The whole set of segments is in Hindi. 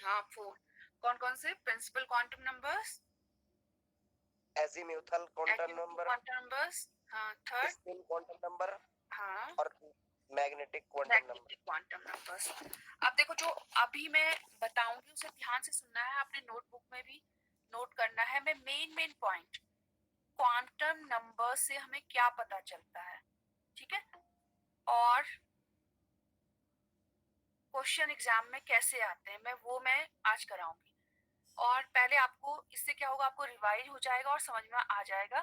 हाँ 4। कौन कौन से principal quantum numbers? Azimuthal quantum numbers. हाँ थर्ड स्पिन क्वांटम नंबर हाँ और magnetic quantum number. Quantum numbers. अब देखो जो अभी मैं बताऊंगी उसे ध्यान से सुनना है, आपने नोटबुक में भी नोट करना है। मैं मेन पॉइंट क्वांटम नंबर से हमें क्या पता चलता है, ठीक है, और क्वेश्चन एग्जाम में कैसे आते हैं मैं आज कराऊंगी। और पहले आपको इससे क्या होगा, आपको रिवाइज हो जाएगा और समझ में आ जाएगा।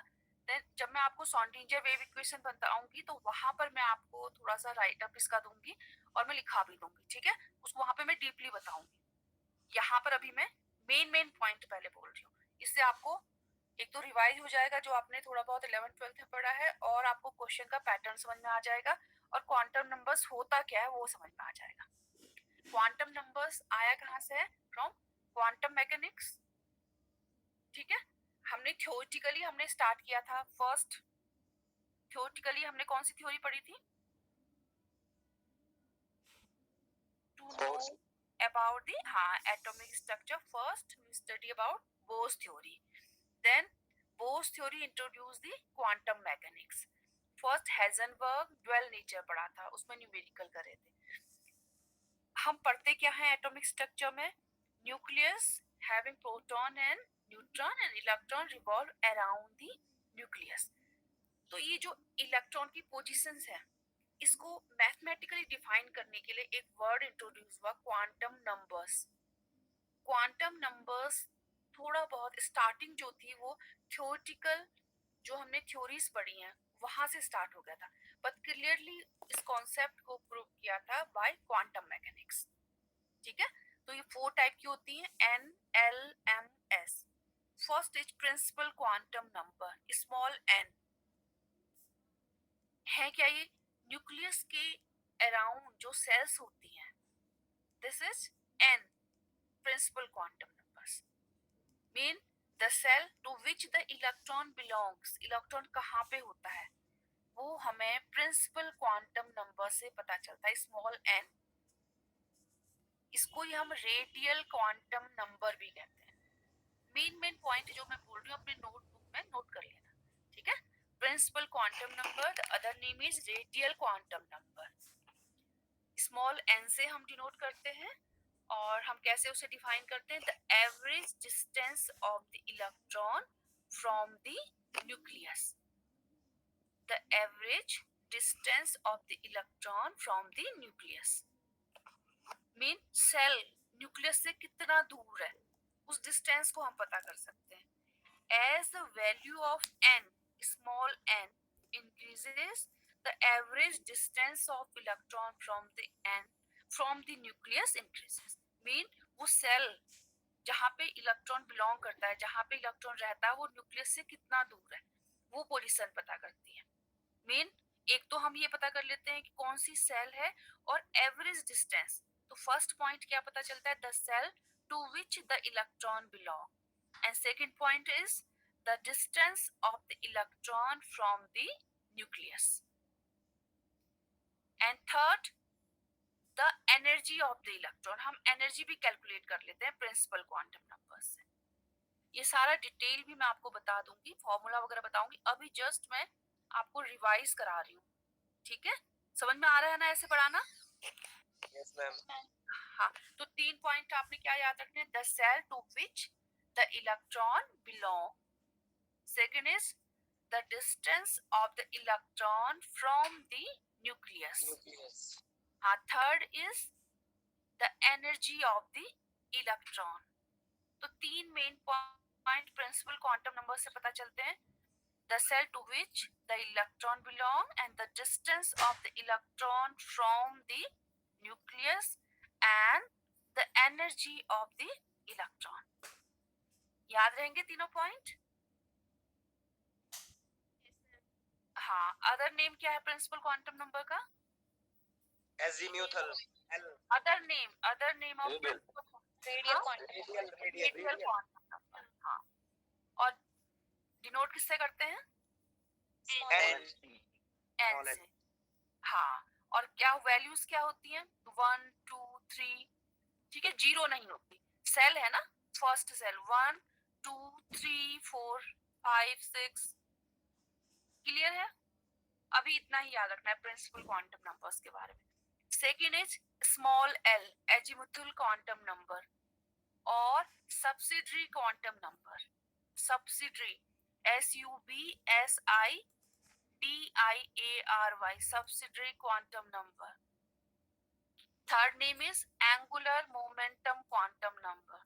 देन जब मैं आपको सॉन्डिंजर वेव इक्वेशन बताऊंगी तो वहां पर मैं आपको थोड़ा सा राइट अप इसका दूंगी और मैं लिखा भी दूंगी, ठीक है, उस वहां पे मैं डीपली बताऊंगी। यहाँ पर अभी मैं मेन पॉइंट पहले बोल रही हूँ, इससे आपको एक तो रिवाइज हो जाएगा जो आपने थोड़ा बहुत 11th-12th में पढ़ा है, और आपको क्वेश्चन का पैटर्न समझ में आ जाएगा, और क्वांटम नंबर्स होता क्या है वो समझ में आ जाएगा। क्वांटम नंबर्स आया कहाँ से है? फ्रॉम क्वांटम मैकेनिक्स, ठीक है। हमने थ्योरेटिकली हमने स्टार्ट किया था। फर्स्ट थ्योरेटिकली हमने कौन सी थ्योरी पढ़ी थी? To know about the atomic structure. First we study about Bohr's theory, then Bohr's theory introduce the quantum mechanics. First Heisenberg dual nature पढ़ा था, उसमें न्यूमेरिकल करे थे। हम पढ़ते क्या है एटॉमिक स्ट्रक्चर में? Nucleus having proton and neutron and electron revolve around the nucleus. तो ये जो इलेक्ट्रॉन की पोजीशंस है, इसको मैथमेटिकली डिफाइन करने के लिए एक वर्ड इंट्रोड्यूस हुआ, क्वांटम नंबर्स। क्वांटम नंबर्स थोड़ा बहुत स्टार्टिंग जो थी वो थ्योरेटिकल जो हमने थ्योरीज पढ़ी हैं वहां से स्टार्ट हो गया था, बट क्लियरली इस कॉन्सेप्ट को प्रूव किया था बाय क्वांटम मैकेनिक्स, ठीक है। तो ये 4 टाइप की होती हैं, n l m s. First is principal quantum number, small n है क्या ये? न्यूक्लियस के अराउंड जो सेल्स होती हैं, this is n principal quantum numbers. Mean the shell to which the electron belongs, electron कहाँ पे होता है वो हमें प्रिंसिपल क्वांटम नंबर से पता चलता है, स्मॉल एन। इसको ही हम रेडियल क्वांटम नंबर भी कहते हैं। मेन पॉइंट जो मैं बोल रही हूँ अपने नोटबुक में नोट कर लेना, ठीक है। Principal quantum number, the other name is radial quantum number. Small n से हम डिनोट करते हैं, और हम कैसे उसे डिफाइन करते हैं? The average distance of the electron from the nucleus, the average distance of the electron from the nucleus. Mean shell nucleus से कितना दूर है, उस डिस्टेंस को हम पता कर सकते हैं। As the value of n, small n increases, the average distance of electron from the nucleus increases। Mean वो सेल जहाँ पे इलेक्ट्रॉन बिलोंग करता है, जहाँ पे इलेक्ट्रॉन रहता है, वो न्यूक्लियस से कितना दूर है वो पोजीशन पता करती है। मीन एक तो हम ये पता कर लेते हैं कि कौन सी सेल है, और एवरेज डिस्टेंस। तो फर्स्ट पॉइंट क्या पता चलता है? The shell to which the electron belong, and second point is the distance of the electron from the nucleus, and third the energy of the electron. हम एनर्जी भी कैलकुलेट कर लेते हैं प्रिंसिपल क्वांटम नंबर से। ये सारा डिटेल भी मैं आपको बता दूंगी, फॉर्मूला वगैरह बताऊंगी, अभी जस्ट मैं आपको रिवाइज करा रही हूँ, ठीक है। समझ में आ रहा है ना ऐसे पढ़ाना? Yes ma'am. हाँ, तो 3 पॉइंट आपने क्या याद रखने हैं? The shell to which the electron belong, second is the distance of the electron from the nucleus, हाँ, third is the energy of the electron. तो 3 main point principal quantum number से पता चलते हैं, the cell to which the electron belong and the distance of the electron from the nucleus and the energy of the electron। याद रहेंगे तीनों पॉइंट? हाँ, अदर नेम क्या है प्रिंसिपल क्वांटम नंबर का? Azimuthal other name of radial quantum number. हाँ, और डिनोट किससे करते हैं? एन से। हाँ, और क्या वैल्यूज क्या होती हैं? 1 2 3, ठीक है, 0 नहीं होती। सेल है ना, फर्स्ट सेल 1 2 3 4 5 6, क्लियर है? अभी इतना ही याद रखना है प्रिंसिपल क्वांटम नंबर्स के बारे में. Second is small l, azimuthal quantum number और subsidiary quantum number. Subsidiary SUBSIDIARY, subsidiary quantum number. Third name is angular momentum quantum number.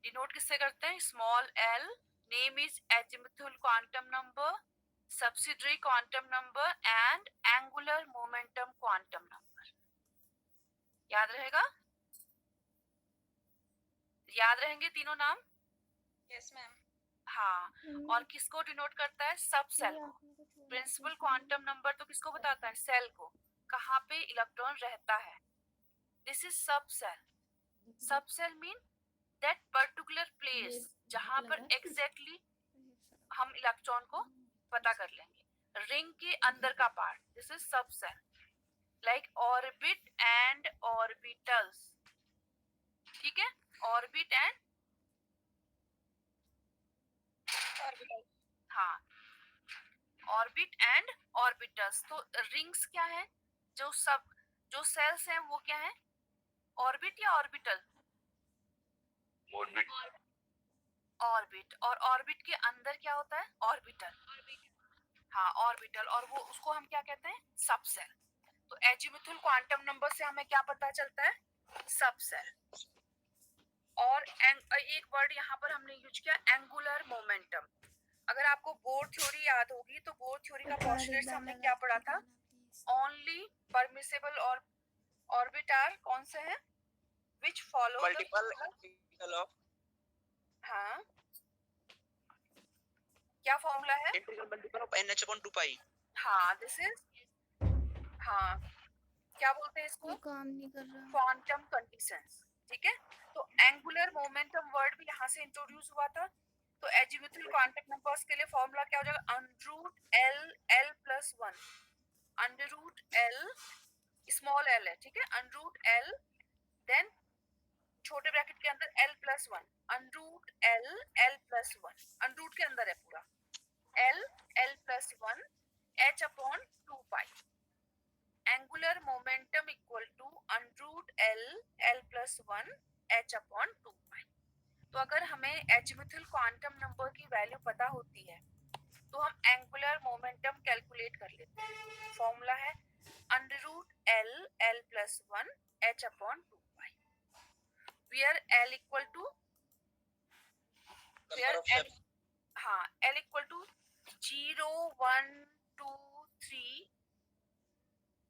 Denote किससे करते हैं? Small l, name is azimuthal quantum number, subsidiary quantum number and angular momentum quantum number. याद रहेगा? याद रहेंगे तीनों नाम? Yes ma'am. हाँ. और किसको डिनोट करता है? सब सेल को. प्रिंसिपल क्वांटम नंबर तो किसको बताता है? सेल को. कहाँ पे इलेक्ट्रॉन रहता है. This is sub shell. Sub shell mean that particular place जहाँ पर एग्जैक्टली हम इलेक्ट्रॉन को पता कर लेंगे. रिंग के अंदर का part, this is sub shell. Like orbit and orbitals. ठीक है, ऑर्बिट एंड, हाँ, ऑर्बिट एंड ऑर्बिटल्स. तो रिंग्स क्या है? जो सेल्स हैं वो क्या है? ऑर्बिट या ऑर्बिटल? ऑर्बिट. और ऑर्बिट के अंदर क्या होता है? ऑर्बिटल. हाँ, ऑर्बिटल. और वो उसको हम क्या कहते हैं? सब सेल. तो एजीमुथल क्वांटम नंबर से हमें क्या पता चलता है? सब सेल. और एक वर्ड यहाँ पर हमने यूज किया, एंगुलर मोमेंटम. अगर आपको बोर थ्योरी याद होगी तो बोर थ्योरी का पोस्टुलेट से हमने क्या पढ़ा था? ओनली परमिसिबल और ऑर्बिट आर कौन से हैं? विच फॉलो मल्टीपल इंटीग्रल ऑफ, हाँ, क्या फॉर्मूला है? इंटीग्रल मल्टीपल ऑफ NH/2 पाई. हाँ, दिस इज, हाँ, क्या बोलते हैं इसको? काम नहीं कर रहा. Quantum conditions. ठीक है. तो एंगुलर मोमेंटम वर्ड भी यहाँ से इंट्रोड्यूस हुआ था. तो एजीमुथल क्वांटम नंबर्स के लिए फॉर्मूला क्या हो जाएगा? Under l l plus 1. Under l, small l है, ठीक है, अंडर एल, देन छोटे ब्रैकेट के अंदर l plus 1, under l l plus 1, under के अंदर है पूरा, l l plus 1 h upon 2 pi. Angular momentum equal to under l l plus 1 h upon 2 pi. तो अगर हमें एजीमुथल क्वांटम नंबर की वैल्यू पता होती है तो हम एंगुलर मोमेंटम कैलकुलेट कर लेते हैं. फॉर्मूला है under l l plus 1 h upon 2 pi. Where l equal to, number of l, हाँ, एल इक्वल टू 0 1 2 3,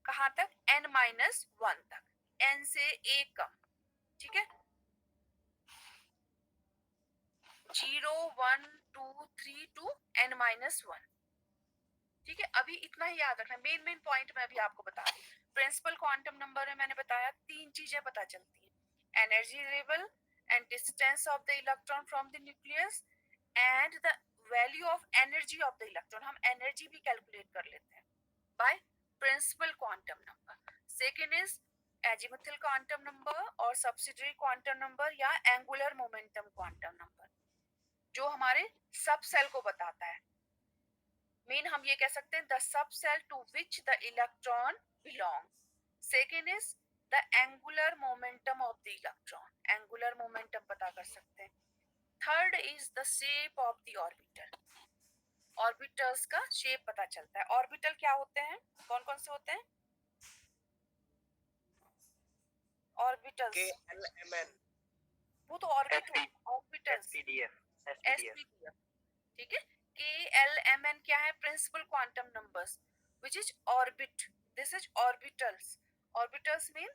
कहाँ तक? n माइनस 1 तक, n से एक कम. ठीक है, 0 1 2 3 टू n माइनस 1. ठीक है, अभी इतना ही याद रखना. मेन पॉइंट मैं अभी आपको बता रही हूँ. प्रिंसिपल क्वांटम नंबर में मैंने बताया तीन चीजें पता चलती है: energy level and distance of the electron from the nucleus and the value of energy of the electron. हम एनर्जी भी कैलकुलेट कर लेते हैं by principal quantum number. Second is azimuthal quantum number और सब्सिडरी क्वांटम नंबर या एंगुलर मोमेंटम क्वांटम नंबर, जो हमारे सब सेल को बताता है. मीन हम ये कह सकते हैं द सब shell to which the electron belong. Second is the angular momentum of the electron. Angular momentum पता कर सकते हैं. Third is the shape of the orbital. Orbitals का शेप पता चलता है. ऑर्बिटल क्या होते हैं? कौन कौन से होते हैं ऑर्बिटल्स? KLMN, वो तो ऑर्बिट, ऑर्बिटल्स, SPDF. SPDF. ठीक है. KLMN क्या है? Principal quantum numbers which is orbit. This is orbitals. Orbitals mean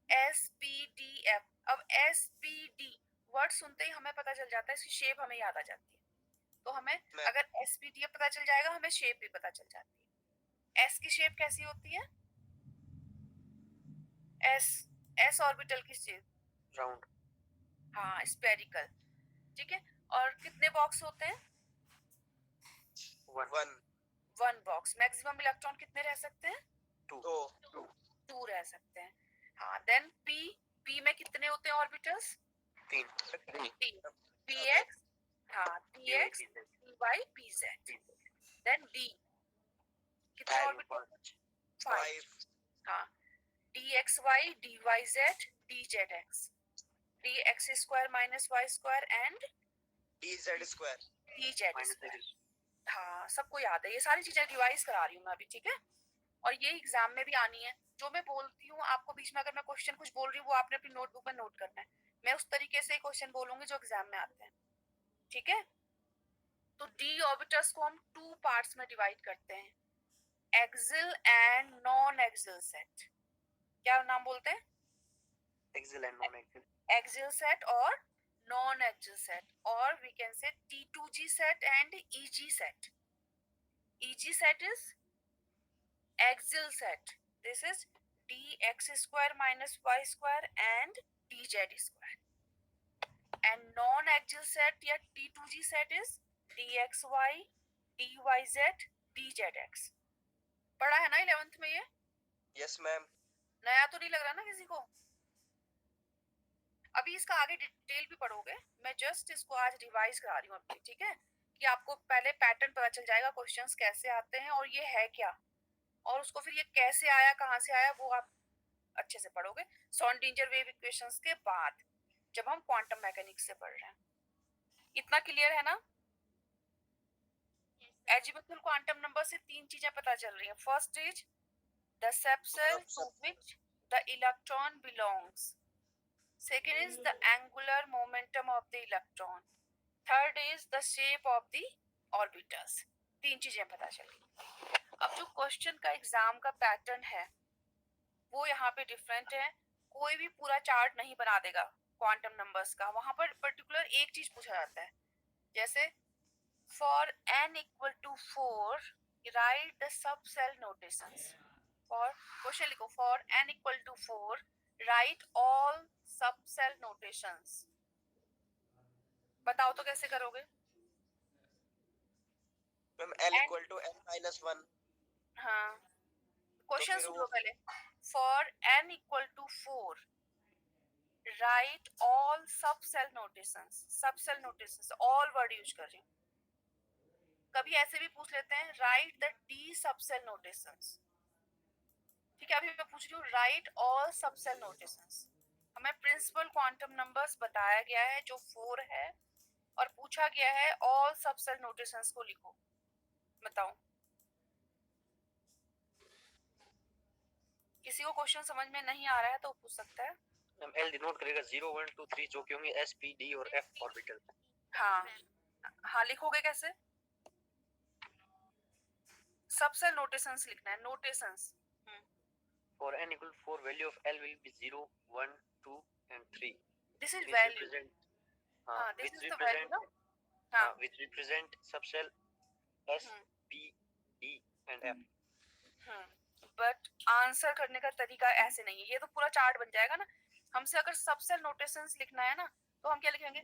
SPDF. अब SPD वर्ड सुनते ही हमें पता चल जाता है, इसकी शेप हमें याद आ जाती है. तो हमें अगर SPDF पता चल जाएगा, हमें शेप भी पता चल जाती है. S की शेप कैसी होती है? S ऑर्बिटल की शेप राउंड. हाँ, स्फेरिकल. ठीक है. और कितने बॉक्स होते हैं? 1 बॉक्स. मैक्सिमम इलेक्ट्रॉन कितने रह सकते हैं? 2. 2 रह सकते हैं. हाँ, देन P में कितने कितने होते हैं ऑर्बिटल्स? 3 तीन. px, हाँ, px, py, pz. Then d, कितने ऑर्बिटल्स? 5. हाँ, dxy, dyz, dzx, dx square minus y square and dz square dz square. हाँ, सबको याद है, ये सारी चीजें रिवाइज करा रही हूँ मैं अभी, ठीक है? और ये एग्जाम में भी आनी है. जो मैं बोलती हूँ आपको बीच में, अगर मैं क्वेश्चन कुछ बोल रही हूँ वो आपने अपनी नोटबुक में नोट करना है. मैं उस तरीके से क्वेश्चन बोलूंगी जो एग्जाम में आते हैं, ठीक है? तो डी ऑर्बिटल्स को हम 2 पार्ट्स में डिवाइड करते हैं, axial and non axial set. क्या नाम बोलते हैं? axial and non axial. Axial set or non-axial set, or we can say T2G set and EG set. EG set is axial set. This is dx square minus y square and dz square. And non-axial set या T2G set is dxy, dyz, dzx. पढ़ा है ना 11th में ये? Yes ma'am. नया तो नहीं लग रहा ना किसी को? अभी इसका आगे डिटेल भी पढ़ोगे, मैं जस्ट इसको आज रिवाइज करा रही हूँ अभी, ठीक है? कि आपको पहले पैटर्न पता चल जाएगा, क्वेश्चंस कैसे आते हैं और ये है क्या, और उसको फिर ये कैसे आया, कहाँ से आया, वो आप अच्छे से पढ़ोगे श्रोडिंगर वेव इक्वेशंस के बाद, जब हम क्वांटम मैकेनिक्स से पढ़ रहे हैं. इतना क्लियर है ना? एजिमुथल क्वांटम नंबर से 3 चीजें पता चल रही हैं. First is the subshell to which the electron belongs. Second is the angular momentum of the electron. Third is the shape of the orbitals. 3 चीजें पता चली. अब जो क्वेश्चन का एग्जाम का पैटर्न है वो यहाँ पे डिफरेंट है. कोई भी पूरा चार्ट नहीं बना देगा क्वांटम नंबर्स का. वहां पर पर्टिकुलर एक चीज पूछा जाता है, जैसे for n equal to 4 write the सब सेल नोटेशंस. फॉर क्वेश्चन लिखो, for n equal to 4 right all सब सेल नोटेशंस. बताओ तो कैसे करोगे? Ma'am l equal to n minus 1. हाँ, क्वेश्चन फिर सुन वो- लो पहले. For n equal to 4 right all सब cell notations. Sub cell notations all word use कर रही हूँ. कभी ऐसे भी पूछ लेते हैं right the d sub cell notations. ठीक है, अभी मैं पूछ रही हूँ राइट ऑल सब सेल नोटेशंस. हमें प्रिंसिपल क्वांटम नंबर्स बताया गया है जो 4 है, और पूछा गया है ऑल सब सेल नोटेशंस को लिखो. बताओ, किसी को क्वेश्चन समझ में नहीं आ रहा है तो पूछ सकता है. मैम l डिनोट करेगा 0 1 2 3 जो कि होंगे s p d और f ऑर्बिटल. हाँ हाँ, लिखोगे कैसे? सब सेल नोटेशंस लिखना है, notations. For n equal to 4 value of l will be 0 1 2 and 3. This is Which value. represent हाँ, which this is the value represent ना. हाँ, which represent subcell s hmm. p d and f. But answer करने का तरीका ऐसे नहीं है. ये तो पूरा चार्ट बन जाएगा ना. हमसे अगर सबसेल नोटेशंस लिखना है ना, तो हम क्या लिखेंगे?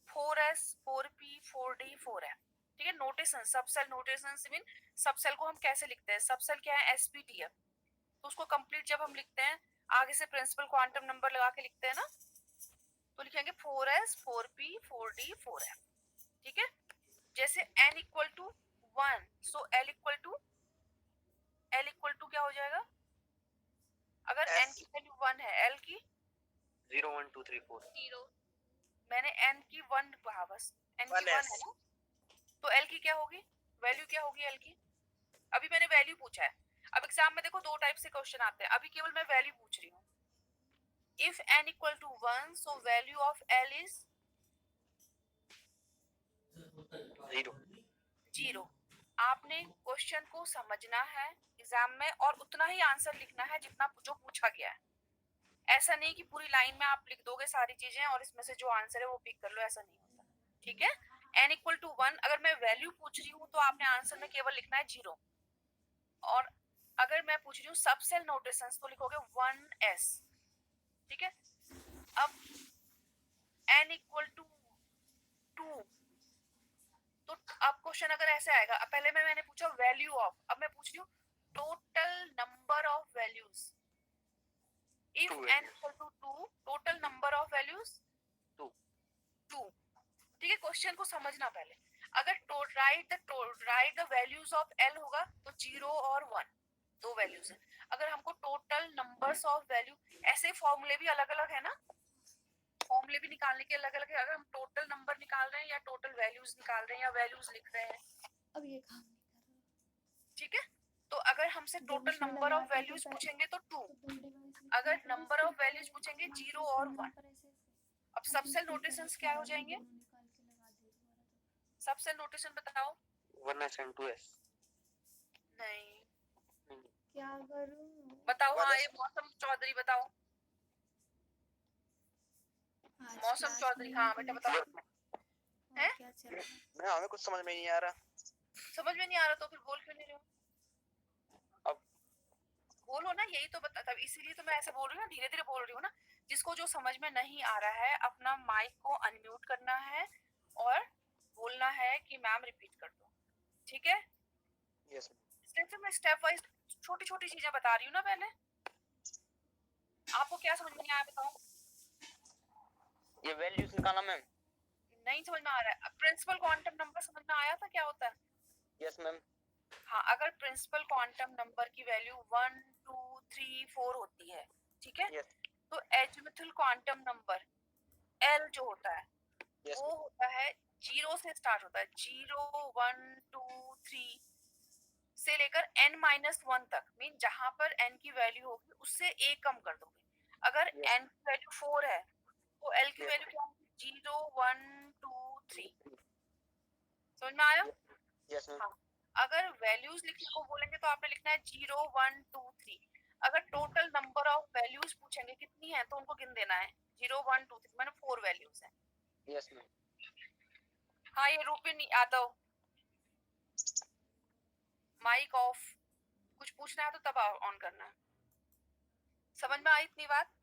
4s 4p 4d 4f. ठीक है, notation, subshell notations mean subshell को हम कैसे लिखते हैं? सबसेल क्या है? sp/df. तो उसको कंप्लीट जब हम लिखते हैं, आगे से प्रिंसिपल क्वांटम नंबर लगा के लिखते हैं ना, तो लिखेंगे 4s 4p 4d 4f. ठीक है, जैसे n equal to 1, so l equal to क्या हो जाएगा? अगर S. n की वैल्यू 1 है, l की 0 1 2 3 4. 0. मैंने n की 1 कहा, बस n की 1 1s. है ना, तो l की क्या होगी? वैल्यू क्या होगी l की? अभी मैंने वैल्यू पूछा है. अब एग्जाम में देखो 2 टाइप से क्वेश्चन आते हैं, अभी केवल मैं वैल्यू पूछ रही हूँ. If n equal to 1, so value of l is 0. आपने क्वेश्चन को समझना है एग्जाम में, और उतना ही आंसर लिखना है जितना जो पूछा गया है. ऐसा नहीं कि पूरी लाइन में आप लिख दोगे सारी चीजें और इसमें से जो आंसर है वो पिक कर लो, ऐसा नहीं होता. ठीक है, n इक्वल टू 1, अगर मैं वैल्यू पूछ रही हूँ तो आपने आंसर में केवल लिखना है 0. और अगर मैं पूछ रही हूँ सबसेल नोटेशंस तो लिखोगे 1s. ठीक है, अब n इक्वल टू 2, तो अब क्वेश्चन अगर ऐसे आएगा, अब पहले मैंने पूछा वैल्यू ऑफ, अब मैं पूछ रही हूँ total number of values. If Two n values. equal to 2, total number of values Two. 2. ठीक है, क्वेश्चन को समझना पहले. अगर right the values of l होगा तो 0 और 1 दो वैल्यूज है. अगर हमको टोटल नंबर्स ऑफ वैल्यू, ऐसे फॉर्मूले भी अलग अलग है ना, फॉर्मूले भी निकालने के अलग अलग है. अगर हम टोटल नंबर निकाल रहे हैं या टोटल वैल्यूज निकाल रहे हैं या वैल्यूज लिख रहे हैं, अब ये काम नहीं कर रहा. ठीक है. तो अगर हमसे जब टोटल उसमें नंबर ऑफ लगाते वैल्यूज तो पूछेंगे तो 2. तो तुम डिवाइस में अगर क्या नंबर करो, ऑफ वैल्यूज पूछेंगे 0 और 1. पर ऐसे अब सबसेल नोटेशंस क्या हो जाएंगे? निकाल के लगा दे दोबारा. तो सबसेल नोटेशन बताओ. 1s and 2s. नहीं क्या करूं? बताओ. हाँ, 1s. ये मौसम चौधरी बताओ. आज मौसम क्लास चौधरी, में हाँ कोई बेटा बताओ. और हैं? क्या चल रहा है? मैं हमें कुछ समझ में नहीं आ रहा. समझ में नहीं आ रहा तो फिर बोल क्यों नहीं रहे हो? अब बोलो ना, यही तो बता, तब इसीलिए तो मैं ऐसे बोल रही हूँ ना, धीरे धीरे बोल रही हूँ ना. जिसको जो समझ में नहीं आ रहा है अपना माइक को अनम्यूट करना है और बोलना है कि मैम रिपीट कर दो. ठीक है. यस. इसलिए मैं स्टेप वाइज छोटी छोटी चीजें बता रही हूँ ना. पहले आपको क्या समझ में नहीं आया बताओ. ये वैल्यूज निकालना मैम. नहीं समझ में आ रहा है. प्रिंसिपल क्वांटम नंबर समझ में आया था क्या होता है? Yes ma'am. हाँ, अगर प्रिंसिपल क्वांटम नंबर की वैल्यू 1 2 3 4 होती है, ठीक है, यस. तो एजिमुथल क्वांटम नंबर L जो होता है यस. वो होता है 0 से स्टार्ट होता है. 0 1 2 3 से लेकर n-1 तक. मीन जहां पर n की वैल्यू होगी उससे एक कम कर दोगे. अगर Yes. n की वैल्यू 4 है तो l की Yes. वैल्यू क्या होगी? 0 1 2 3. समझ में आया? Yes ma'am. हाँ. अगर वैल्यूज लिखने को बोलेंगे तो आपने लिखना है 0 1 2 3. अगर टोटल नंबर ऑफ वैल्यूज पूछेंगे कितनी है तो उनको गिन देना है. 0 1 2 3 मैंने 4 वैल्यूज हैं. Yes ma'am. हाँ, ये रूपिन यादव, माइक ऑफ. कुछ पूछना है तो तब ऑन करना है. समझ में आई इतनी बात?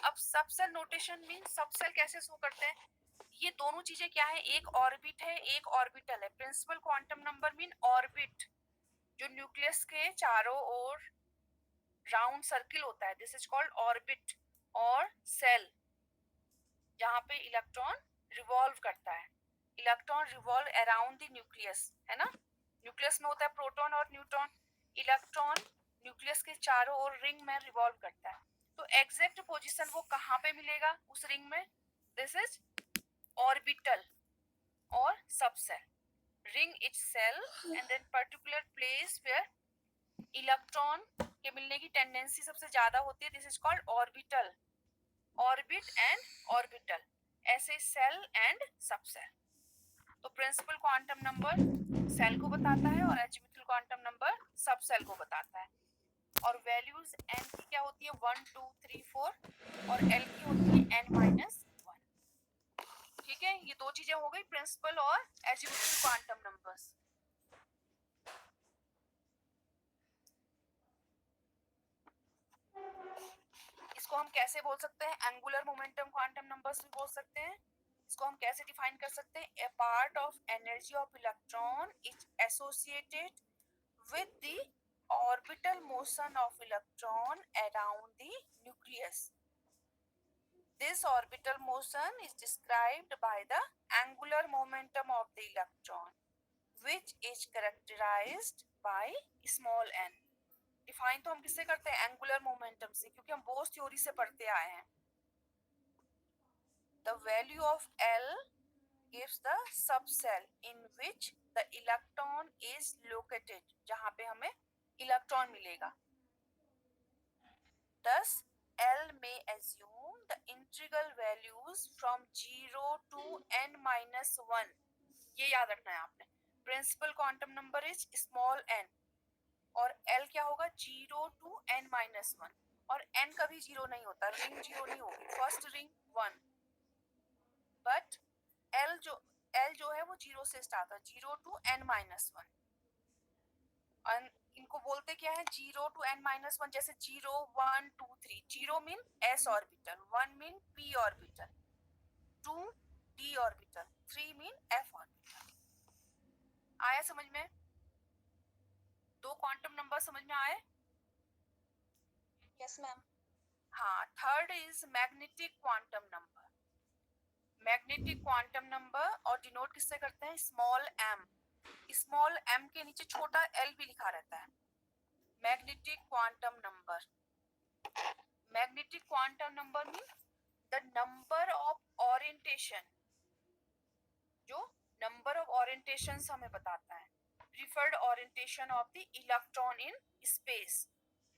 अब सबसेल नोटेशन मीन सबसेल कैसे शो करते हैं. ये दोनों चीजें क्या है? एक ऑर्बिट है, एक ऑर्बिटल है. Principal quantum number mean orbit, जो न्यूक्लियस के चारों ओर राउंड सर्किल होता है. This is called orbit. और सेल, जहाँ पे इलेक्ट्रॉन रिवॉल्व करता है. Electron revolve around the nucleus, है ना. न्यूक्लियस में होता है प्रोटॉन और न्यूट्रॉन. इलेक्ट्रॉन न्यूक्लियस के चारों ओर रिंग में रिवॉल्व करता है. तो एग्जैक्ट पोजीशन वो कहाँ पे मिलेगा उस रिंग में? दिस इज ऑर्बिटल और subshell. ring itself and then particular place where electron के मिलने की टेंडेंसी सबसे ज्यादा होती है. This is called orbital. Orbit and orbital, ऐसे सेल एंड सबसेल. तो प्रिंसिपल क्वांटम नंबर सेल को बताता है और एजिमुथल क्वांटम नंबर सबसेल को बताता है. और वैल्यूज n की क्या होती है? 1 2 3 4 और l की होती है n-1. ठीक है, ये दो चीजें हो गई, प्रिंसिपल और एजिमुथल क्वांटम नंबर्स. इसको हम कैसे बोल सकते हैं? एंगुलर मोमेंटम क्वांटम नंबर्स भी बोल सकते हैं. इसको हम कैसे डिफाइन कर सकते हैं? A part of energy of electron is associated with the orbital motion of electron around the nucleus. This orbital motion is described by the angular momentum of the electron, which is characterized by small n. Define तो हम किससे करते हैं? एंगुलर मोमेंटम से, क्योंकि हम बोस थ्योरी से पढ़ते आए हैं. The value of L gives the subcell in which the electron is located, जहाँ पे हमें इलेक्ट्रॉन मिलेगा. Thus, L may assume the integral values from 0 to n-1. ये याद रखना है आपने. Principal quantum number is small n और L क्या होगा? 0 to n-1. और n कभी 0 नहीं होता, रिंग 0 नहीं होगी. फर्स्ट रिंग 1, बट L जो है वो 0 से स्टार्ट है. 0 to n-1. इनको बोलते क्या है? 0 to n-1. जैसे 0 1 2 3. 0 mean s orbital, 1 mean p orbital, 2 d orbital, 3 mean f orbital. आया समझ में? दो क्वांटम नंबर समझ में आए? Yes ma'am. हाँ, third is magnetic quantum number. Magnetic quantum number और डिनोट किससे करते हैं? Small M. स्मॉल एम के नीचे छोटा एल भी लिखा रहता है। Magnetic quantum number. Magnetic quantum number mean the number of orientation, जो नंबर ऑफ ओरिएंटेशन हमें बताता है। Preferred orientation of the electron in space.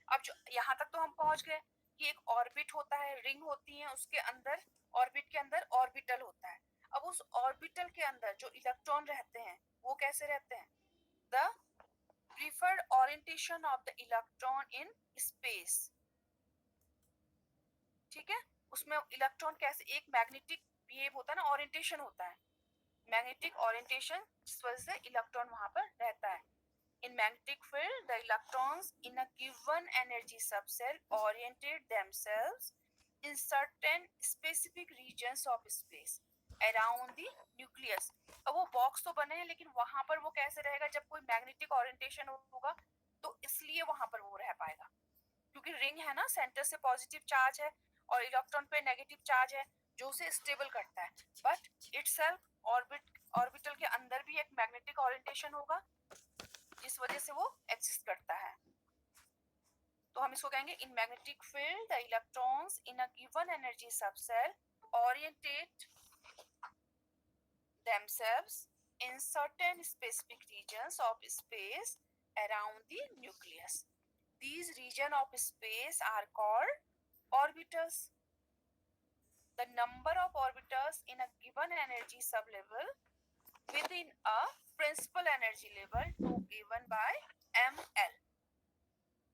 अब जो यहाँ तक तो हम पहुंच गए कि एक ऑर्बिट होता है, रिंग होती है, उसके अंदर ऑर्बिट के अंदर ऑर्बिटल होता है। अब उस ऑर्बिटल के अंदर जो इलेक्ट्रॉन रहते हैं वो कैसे रहते हैं? The preferred orientation of the electron in space. ठीक है, उसमें इलेक्ट्रॉन कैसे, एक मैग्नेटिक बिहेव होता है ना, ओरिएंटेशन होता है, मैग्नेटिक ओरिएंटेशन, जिस वजह से इलेक्ट्रॉन वहां पर रहता है। In magnetic field, the electrons in a given energy subcell orientate themselves in certain specific regions of space around the nucleus. अब वो बॉक्स तो बने हैं, लेकिन वहां पर वो कैसे रहेगा? जब कोई मैग्नेटिक ओरिएंटेशन होगा तो इसलिए वहां पर वो रह पाएगा, क्योंकि रिंग है ना, सेंटर से पॉजिटिव चार्ज है और इलेक्ट्रॉन पे नेगेटिव चार्ज है जो उसे स्टेबल करता है। बट इटसेल्फ ऑर्बिटल के अंदर भी एक मैग्नेटिक ओरिएंटेशन होगा जिस वजह से वो एग्जिस्ट करता है। तो हम इसको कहेंगे in magnetic field the electrons in a given energy subshell orientate themselves in certain specific regions of space around the nucleus. These regions of space are called orbitals. The number of orbitals in a given energy sublevel within a principal energy level to given by ml.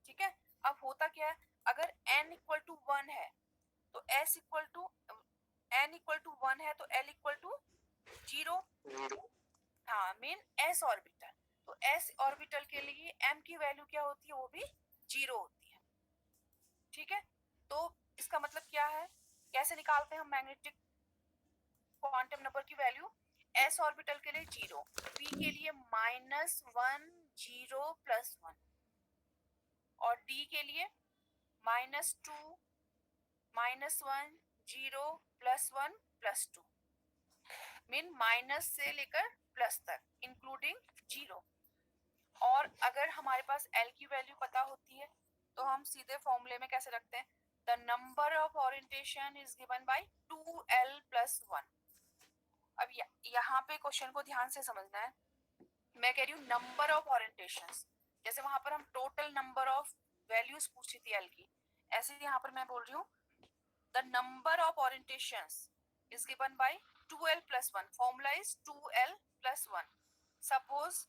ठीक है, अब होता क्या है? अगर n इक्वल टू 1 है तो s equal to n equal to 1 है तो l इक्वल टू 0। हाँ, मीन s ऑर्बिटल। तो s ऑर्बिटल के लिए m की वैल्यू क्या होती है? वो भी 0 होती है। ठीक है, तो इसका मतलब क्या है? कैसे निकालते हैं हम मैग्नेटिक क्वांटम नंबर की वैल्यू? s ऑर्बिटल के लिए 0, p के लिए -1 0 +1 और d के लिए -2 -1 0 +1 +2, मीन माइनस से लेकर प्लस तक इंक्लूडिंग 0। और अगर हमारे पास l की वैल्यू पता होती है तो हम सीधे फॉर्मूले में कैसे रखते हैं? The number of orientation is given by 2l + 1। अब यहाँ पे क्वेश्चन को ध्यान से समझना है। मैं कह रही हूँ नंबर ऑफ ओरिएंटेशंस, जैसे वहां पर हम टोटल नंबर ऑफ वैल्यूज पूछी थी l की, ऐसे यहाँ पर मैं बोल रही हूँ the number of orientations is given by 2l + 1. Formula is 2l + 1. Suppose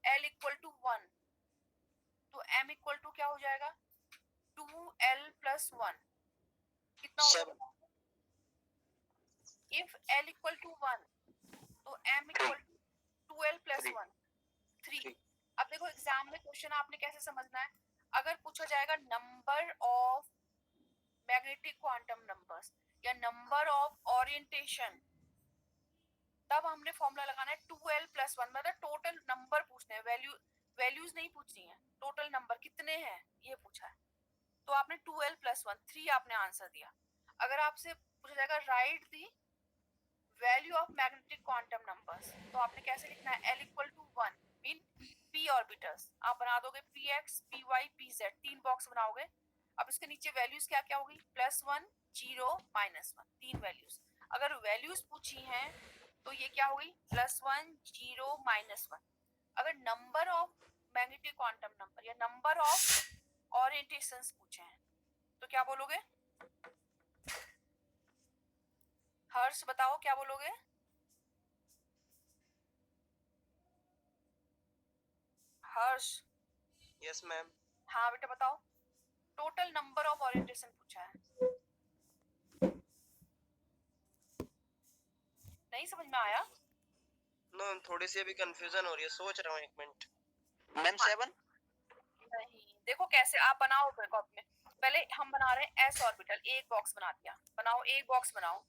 l equal to 1 तो m equal to क्या हो जाएगा? 2l + 1 कितना होगा? If l equal to 1 तो m equal to 2l + 1 3। अब देखो एग्जाम में क्वेश्चन आपने कैसे समझना है? अगर पूछा जाएगा number of magnetic quantum numbers या नंबर ऑफ ओरिएंटेशन, तब हमने फॉर्मूला लगाना है 2l + 1, मतलब टोटल नंबर पूछने हैं, वैल्यूज नहीं पूछनी है, टोटल नंबर कितने हैं ये पूछा है। तो आपने 2l + 1 3 आपने आंसर दिया। अगर आपसे पूछा जाएगा right the value of magnetic quantum numbers, तो आपने कैसे लिखना है? l = 1 मीन p ऑर्बिटल्स आप बना दोगे px py pz, 3 बॉक्स बनाओगे। अब इसके नीचे वैल्यूज क्या क्या होगी? +1 0 -1, 3 वैल्यूज। अगर वैल्यूज पूछी हैं तो ये क्या होगी? +1 0 -1। अगर number of magnetic quantum number या नंबर ऑफ ओरिएंटेशंस पूछे हैं तो क्या बोलोगे? हर्ष बताओ क्या बोलोगे? हर्ष? Yes ma'am. हाँ बेटा बताओ, टोटल नंबर ऑफ ओरिएंटेशन पूछा है, नहीं समझ में आया? नो थोड़ी सी अभी कंफ्यूजन हो रही है, सोच रहा हूँ 1 मिनट। मैम 7 नहीं, देखो कैसे आप बनाओ कॉपी में। पहले हम बना रहे हैं s ऑर्बिटल, एक बॉक्स बना दिया, बनाओ एक बॉक्स बनाओ,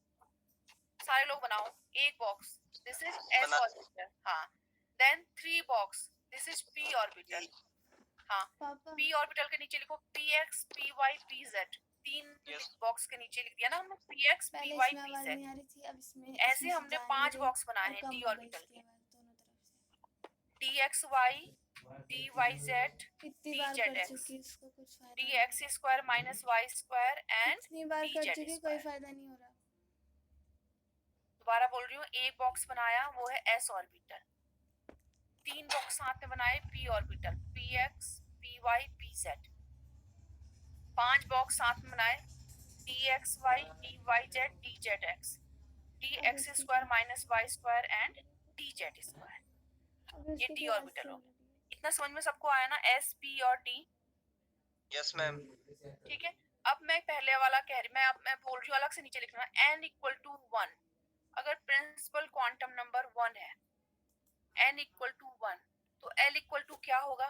सारे लोग बनाओ एक बॉक्स, दिस इज s बना- ऑर्बिटल। हाँ, then 3 box, this is p orbital, हाँ, पापा p ऑर्बिटल के नीचे लिखो px py pz, तीन Yes. बॉक्स के नीचे लिख दिया ना हमने px पहले py इसमें आवाज pz। नहीं आ रही थी, अब इसमें ऐसे इसमें से हमने जा नहीं 5 रही बॉक्स बनाए और हैं कम d हो गई ऑर्बिटल इसकी के, आवाज दोनों तरफ dxy dyz से। कितनी बार कर dzx चुकी इसको कुछ फायदा नहीं हो dx square minus y square रहा। एंड कितनी बार कर dz चुकी, कोई स्क्वायर। फायदा नहीं हो रहा। दोबारा बोल रही हूँ, एक बॉक्स बनाया वो है s ऑर्बिटल, 3 बॉक्स साथ में बनाए p orbital px py pz, 5 box साथ में बनाए dxy dyz dzx dx square minus y square and dz square. अब ये इसकी d आवाज ऑर्बिटल चल हो रही है। इतना समझ में सबको आया ना, s p और d। Yes, ma'am. ठीक है, अब मैं पहले वाला कह रही, मैं बोल रही हूँ अलग से नीचे लिखना, n इक्वल टू 1, अगर प्रिंसिपल क्वांटम नंबर 1 है, n इक्वल टू 1, तो l इक्वल टू क्या होगा?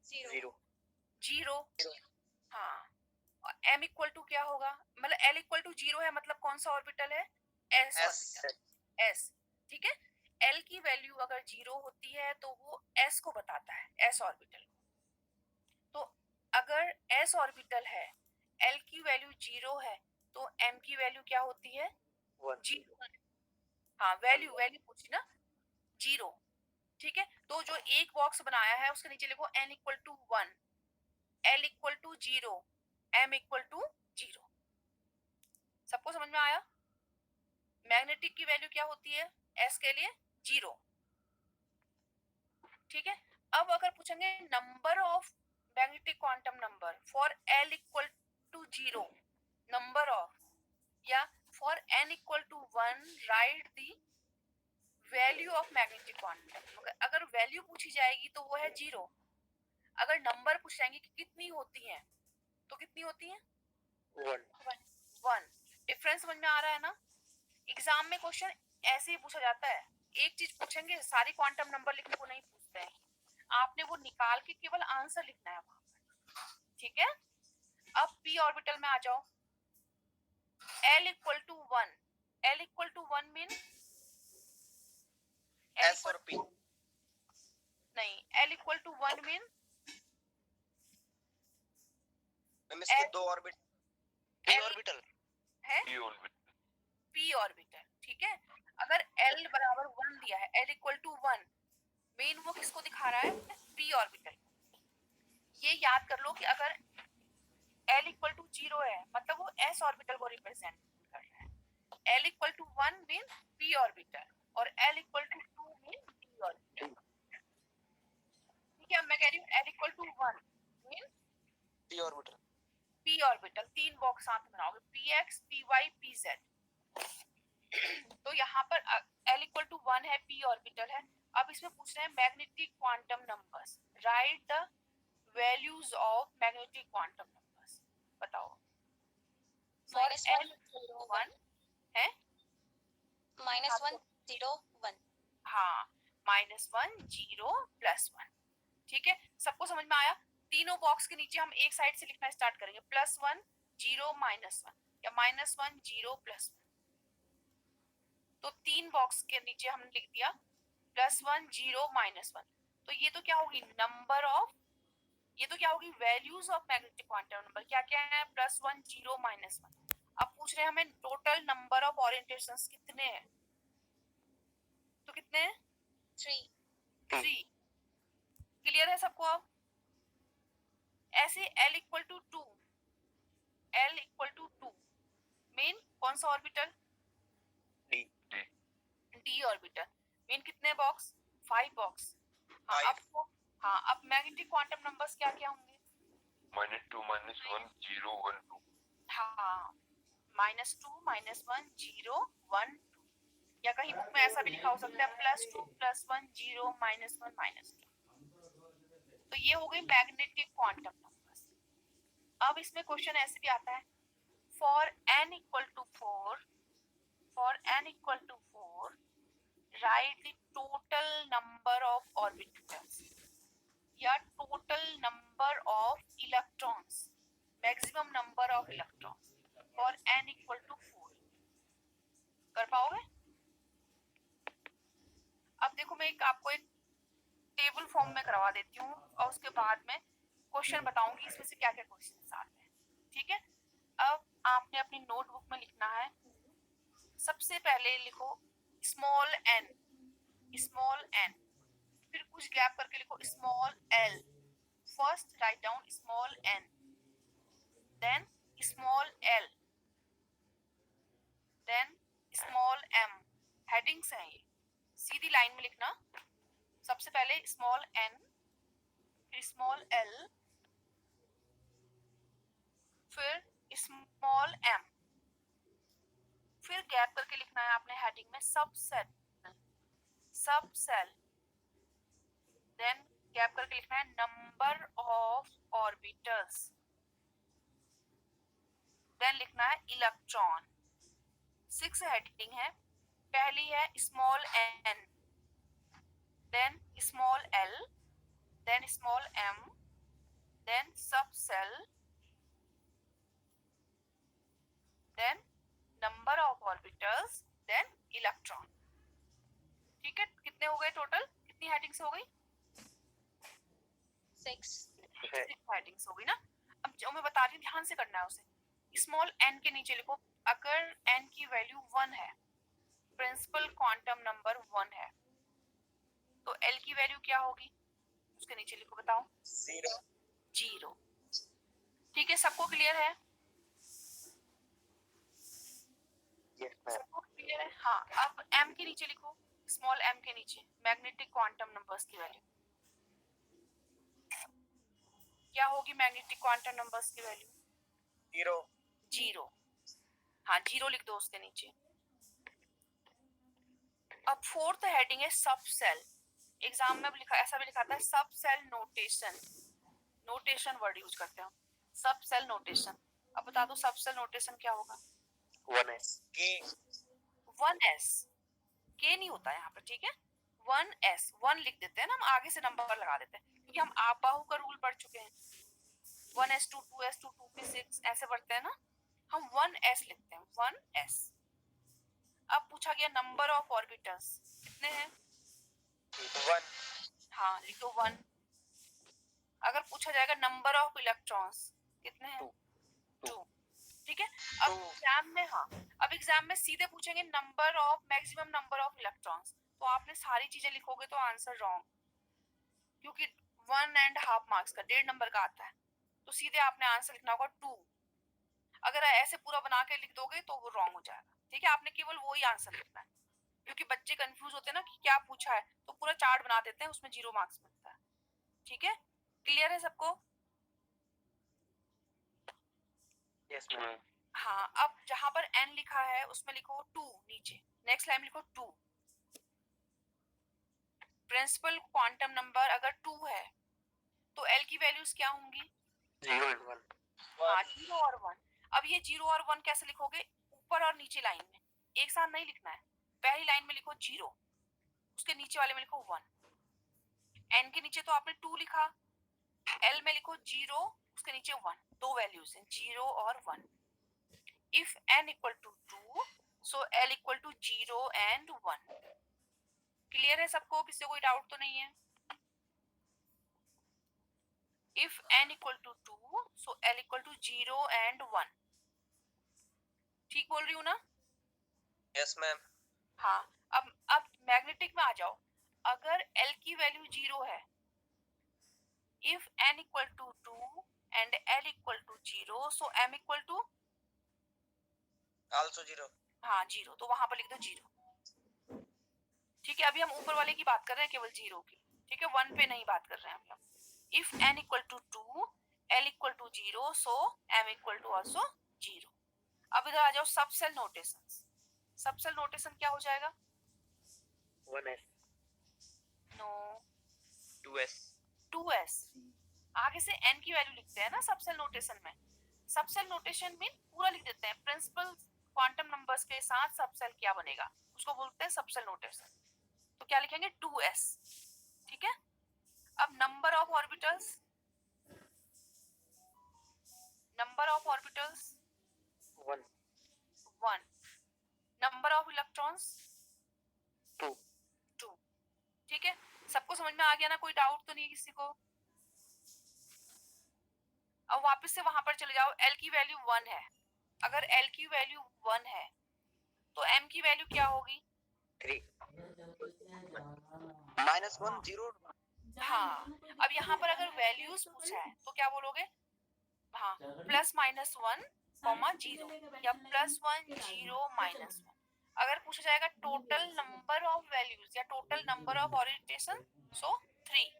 0 0। हाँ, और m इक्वल टू क्या होगा? मतलब l इक्वल टू 0 है, मतलब कौन सा ऑर्बिटल है? s S. Orbital, s। ठीक है, l की वैल्यू अगर 0 होती है तो वो s को बताता है, s ऑर्बिटल। तो अगर s ऑर्बिटल है, l की वैल्यू 0 है, तो m की वैल्यू क्या होती है? 1 0। हाँ, वैल्यू पूछी ना, 0। ठीक है, तो जो एक बॉक्स बनाया है उसके नीचे लिखो n equal to 1, l equal to 0, m equal to 0। सबको समझ में आया? मैग्नेटिक की वैल्यू क्या होती है s के लिए? 0। ठीक है, अब अगर पूछेंगे number of magnetic quantum number for l equal to 0, number of, या for n equal to 1 write the value of magnetic quantum. अगर वैल्यू पूछी जाएगी तो वो है 0, अगर नंबर पूछ जाएंगे कि कितनी होती है तो कितनी होती है? 1। डिफरेंस समझ में आ रहा है ना? एग्जाम में क्वेश्चन ऐसे ही पूछा जाता है, एक चीज पूछेंगे, सारी क्वांटम नंबर लिखने को नहीं पूछते हैं, आपने वो निकाल के केवल आंसर लिखना है वहां पर। ठीक है, अब p ऑर्बिटल में आ जाओ, l equal to 1, l equal to 1 mean S और P. नहीं, l equal to 1 mean ma'am इसके L- दो ऑर्बिट p L- ऑर्बिटल है p ऑर्बिटल। ठीक है, अगर l बराबर 1 दिया है, l इक्वल टू 1 मीन वो किसको दिखा रहा है? p orbital. ये याद कर लो कि अगर l इक्वल टू 0 है मतलब वो s ऑर्बिटल को रिप्रेजेंट कर रहा है, l equal to 1 mean p orbital और l equal to 2 mean d orbital. ठीक है, अब मैं कह रही हूँ l equal to 1 mean p orbital. p orbital, 3 box साथ में बनाओगे px py pz। तो यहाँ पर l इक्वल टू 1 है, p ऑर्बिटल है। अब इसमें पूछ रहे हैं magnetic quantum numbers, right the values of magnetic quantum numbers. बताओ, फॉर l1 है -1 0 1 हाँ, -1 0 +1। ठीक है, सबको समझ में आया? तीनों बॉक्स के नीचे हम एक साइड से लिखना स्टार्ट करेंगे, +1 0 -1 या -1 0 +1। तो 3 बॉक्स के नीचे हमने लिख दिया +1 0 -1। तो ये तो क्या होगी? नंबर ऑफ, ये तो क्या होगी? Values of magnetic quantum number. क्या क्या है? +1 0 -1। अब पूछ रहे हैं हमें टोटल नंबर ऑफ ओरिएंटेशंस कितने हैं, तो कितने हैं? 3। क्लियर है सबको? अब ऐसे l equal to 2, l equal to 2 mean कौन सा orbital? D d orbital mean कितने बॉक्स? 5 बॉक्स। हाँ, 5. अब मैग्नेटिक क्वांटम नंबर्स क्या क्या होंगे? -2 -1 0 1 2. हाँ, -2 -1 0 1 2, या कहीं बुक में ऐसा भी लिखा हो सकता है +2 +1 0 -1 -2। तो ये हो गई मैग्नेटिक क्वांटम नंबर्स। अब इसमें क्वेश्चन ऐसे भी आता है, for n equal to 4, write the total number of orbitals या total number of electrons, maximum number of electrons for n equal to 4। कर पाओगे? अब देखो, मैं आपको एक टेबल फॉर्म में करवा देती हूँ और उसके बाद में क्वेश्चन बताऊंगी इसमें से क्या क्या क्वेश्चन आते हैं, ठीक है। अब आपने अपनी नोटबुक में लिखना है, सबसे पहले लिखो स्मॉल एन, फिर कुछ गैप करके लिखो small L, first write down small N, then small L, then small M. Headings हैं ये, सीधी लाइन में लिखना। सबसे पहले स्मॉल एन, फिर स्मॉल एल, फिर स्मॉल एम, फिर गैप करके लिखना है आपने हेडिंग में सब सेल, देन गैप करके लिखना है नंबर ऑफ ऑर्बिटल्स, देन लिखना है इलेक्ट्रॉन। 6 हेडिंग है, पहली है small N, then small L, then small m, then subshell, then number of orbitals, then electron. ठीक है, कितने हो गए टोटल, कितनी हेडिंग्स हो गई? 6. 6 हेडिंग्स हो गई ना। अब जो मैं बता रही हूँ ध्यान से करना है उसे। स्मॉल एन के नीचे लिखो, अगर एन की वैल्यू 1 है, प्रिंसिपल क्वांटम नंबर 1 है, तो एल की वैल्यू क्या होगी? उसके नीचे लिखो, बताओ। 0। ठीक है, सबको क्लियर है? Yes ma'am. सबको क्लियर है? हाँ, अब एम के नीचे लिखो, स्मॉल एम के नीचे मैग्नेटिक क्वांटम नंबर्स की वैल्यू क्या होगी? मैग्नेटिक क्वांटम नंबर्स की वैल्यू 0। हाँ, 0 लिख दो उसके नीचे। अब 4th हेडिंग है सब सेल। एग्जाम में लिखा, ऐसा भी लिखा था सब सेल नोटेशन वर्ड यूज करते हैं हम, सब सेल नोटेशन। अब बता दो सब सेल नोटेशन क्या होगा? 1s 1s, के नहीं होता यहाँ पर, ठीक है। 1s, 1 लिख देते हैं ना हम, आगे से नंबर लगा देते हैं, क्योंकि हम आबाहु का रूल पढ़ चुके हैं। 1s2 2s2 2p6 ऐसे बढ़ते हैं ना, हम 1s लिखते हैं, 1s। अब पूछा गया नंबर ऑफ ऑर्बिटल्स कितने हैं? 1 हाँ, लिखो 1। अगर पूछा जाएगा नंबर ऑफ इलेक्ट्रॉन्स कितने हैं? 2। ठीक है। अब एग्जाम में, हाँ, अब एग्जाम में सीधे पूछेंगे number of, maximum number of electrons, तो आपने सारी चीजें लिखोगे तो आंसर रॉन्ग, क्योंकि 1.5 मार्क्स का 1.5 नंबर का आता है, तो सीधे आपने आंसर लिखना होगा 2। अगर ऐसे पूरा बना के लिख दोगे तो वो रॉन्ग हो जाएगा, ठीक है। आपने केवल वो ही आंसर लिखना है, क्योंकि बच्चे कंफ्यूज होते हैं ना कि क्या पूछा है, तो पूरा चार्ट बना देते हैं, उसमें 0 मार्क्स मिलता है। ठीक है, क्लियर है सबको? Yes ma'am. हाँ, अब जहां पर n लिखा है उसमें लिखो 2 नीचे, नेक्स्ट लाइन में लिखो 2। प्रिंसिपल क्वांटम नंबर अगर 2 है तो l की वैल्यूज क्या होंगी? 0 and 1 हाँ, 0 और 1। अब ये 0 और 1 कैसे लिखोगे? ऊपर और नीचे लाइन में, एक साथ नहीं लिखना है। पहली लाइन में लिखो 0, उसके नीचे वाले में लिखो 1। n के नीचे तो आपने 2 लिखा, l में लिखो 0, उसके नीचे 1, दो वैल्यूज हैं 0 और 1। If n equal to 2, so l equal to 0 and 1। Clear है सबको? किसी को कोई डाउट तो नहीं है? If n equal to 2, so l equal to 0 and 1। ठीक बोल रही हूँ ना? यस मैम हाँ, अब मैग्नेटिक में आ जाओ। अगर l की वैल्यू 0 है, if n equal to 2 and l equal to 0, so m equal to, also 0 हाँ 0, तो वहां पर लिख दो 0। ठीक है, अभी हम ऊपर वाले की बात कर रहे हैं, केवल 0 की, ठीक है, 1 पे नहीं बात कर रहे हैं हम लोग। If n equal to 2, l equal to 0, so m equal to also 0। अब इधर आ जाओ सब सेल नोटेशन। सब सेल नोटेशन क्या हो जाएगा? 1s no, 2s 2s। आगे से n की वैल्यू लिखते हैं ना सब सेल नोटेशन में। सब सेल नोटेशन में पूरा लिख देते हैं, प्रिंसिपल क्वांटम नंबर्स के साथ सब सेल क्या बनेगा उसको बोलते हैं सब सेल नोटेशन। तो क्या लिखेंगे? 2s। ठीक है। अब number of orbitals, number of orbitals 1 1। Number of electrons 2 2। ठीक है, सबको समझ में आ गया ना? कोई डाउट तो नहीं किसी को? अब वापस से वहां पर चले जाओ, L की वैल्यू 1 है, अगर L की वैल्यू 1 है तो M की वैल्यू क्या होगी? 3 -1 0 हाँ, अब यहाँ पर अगर वैल्यूज पूछा है तो क्या बोलोगे? हाँ, +-1, (0) या +1 0 -1। अगर पूछा जाएगा टोटल नंबर ऑफ वैल्यूज या टोटल नंबर ऑफ ओरिएंटेशन, सो 3।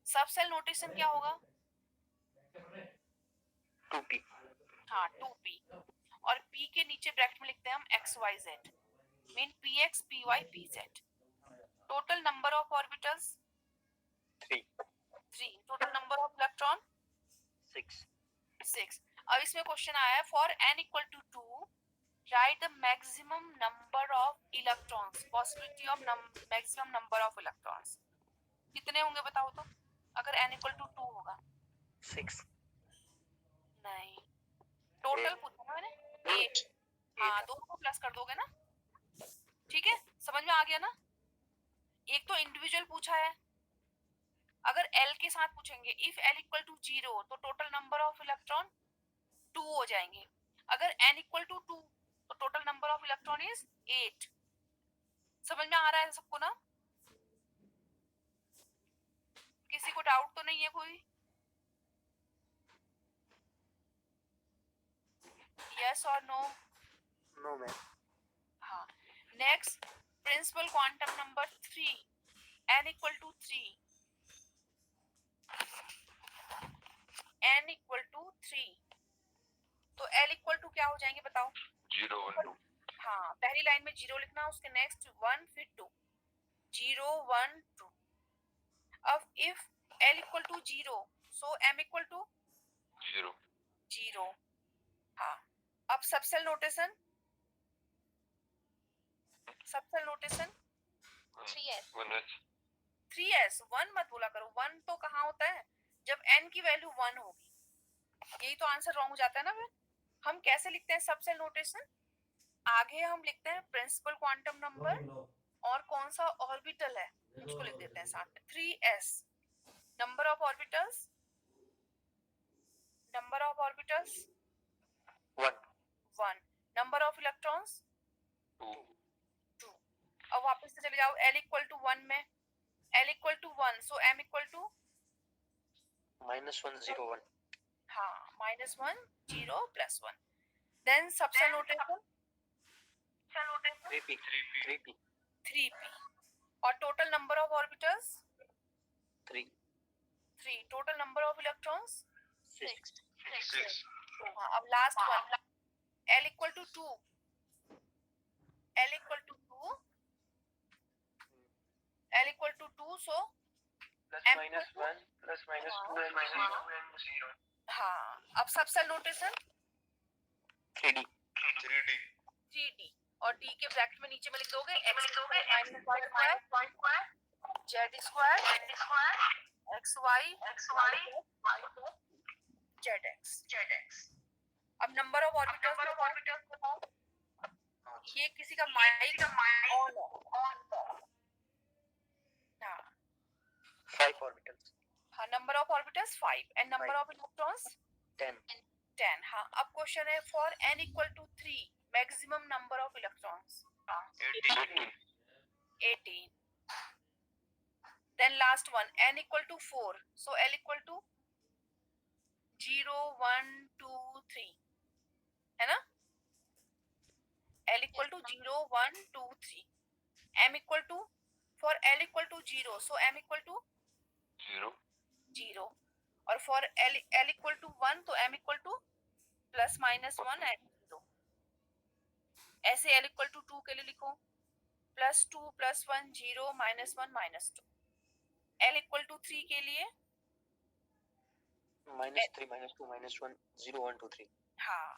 सब सेल नोटेशन क्या होगा? 2p हाँ, 2p, और p के नीचे ब्रैकेट में लिखते हैं हम xyz, mean px py pz। Total number of orbitals 3 3, total number of electron 6 6। अब इसमें क्वेश्चन आया है for n equal to 2 write the maximum number of electrons, possibility of maximum number of electrons कितने होंगे बताओ तो, अगर n इक्वल टू 2 होगा? 6 नहीं, टोटल पूछा ना मैंने, 8। हाँ, दोनों को प्लस कर दोगे ना, ठीक है, समझ में आ गया ना? एक तो इंडिविजुअल पूछा है, अगर L के साथ पूछेंगे इफ L इक्वल टू 0 तो टोटल नंबर ऑफ इलेक्ट्रॉन 2 हो जाएंगे, अगर n इक्वल टू 2 तो total number of electron is 8। समझ में आ रहा है सबको ना? किसी को डाउट तो नहीं है कोई? यस और नो? नो मैम हाँ, next principal quantum number 3, n equal to 3, n equal to 3, तो L इक्वल टू क्या हो जाएंगे बताओ? 0 1 2 हाँ, पहली लाइन में 0 लिखना, उसके नेक्स्ट 1 फिर 2, 0 1 2। अब if L equal to 0 so M equal to 0 0। हाँ, अब subshell notation, subshell notation 3s 1h 3s, 1 मत बोला करो, 1 तो कहाँ होता है जब n की वैल्यू 1 होगी, यही तो आंसर रॉन्ग हो जाता है ना फिर। हम कैसे लिखते हैं सबसेल नोटेशन? आगे हम लिखते हैं प्रिंसिपल क्वांटम नंबर और कौन सा ऑर्बिटल है उसको लिख देते हैं साथ में, 3s, number of orbitals, number of orbitals 1 1, number of electrons 2 2। अब वापस से चले जाओ L इक्वल टू 1 में, L equal to 1 so M equal to -1 0 1 हाँ, -1 0 +1। Then subshell notation 3p 3p 3p, और total number of orbitals 3 3, total number of electrons 6 6 हाँ। अब last one, L equal to 2, L equal to 2, L equal to 2 so M +-1 +-2 and 0 हाँ। अब subshell notation 3d 3d 3d, और d के ब्रैकेट में नीचे में लिख दोगे x -y square z square xy zx। अब नंबर ऑफ ऑर्बिटल्स बताओ, ये किसी का माइक ऑन है। हाँ 5 orbitals हाँ, number of orbitals 5 and number of electrons 10 10। हाँ, अब क्वेश्चन है for n equal to 3 maximum number of electrons 18 18। Then last one n equal to 4 so L equal to 0 1 2 3 है ना, L equal to 0 1 2 3, M equal to for L equal to 0 so M equal to 0 0, और फॉर L इक्वल टू 1 तो M इक्वल टू +-1 एंड 0। ऐसे L इक्वल टू 2 के लिए लिखो +2 +1 0 -1 -2। L इक्वल टू 3 के लिए -3 -2 -1 0 1 2 3 हाँ।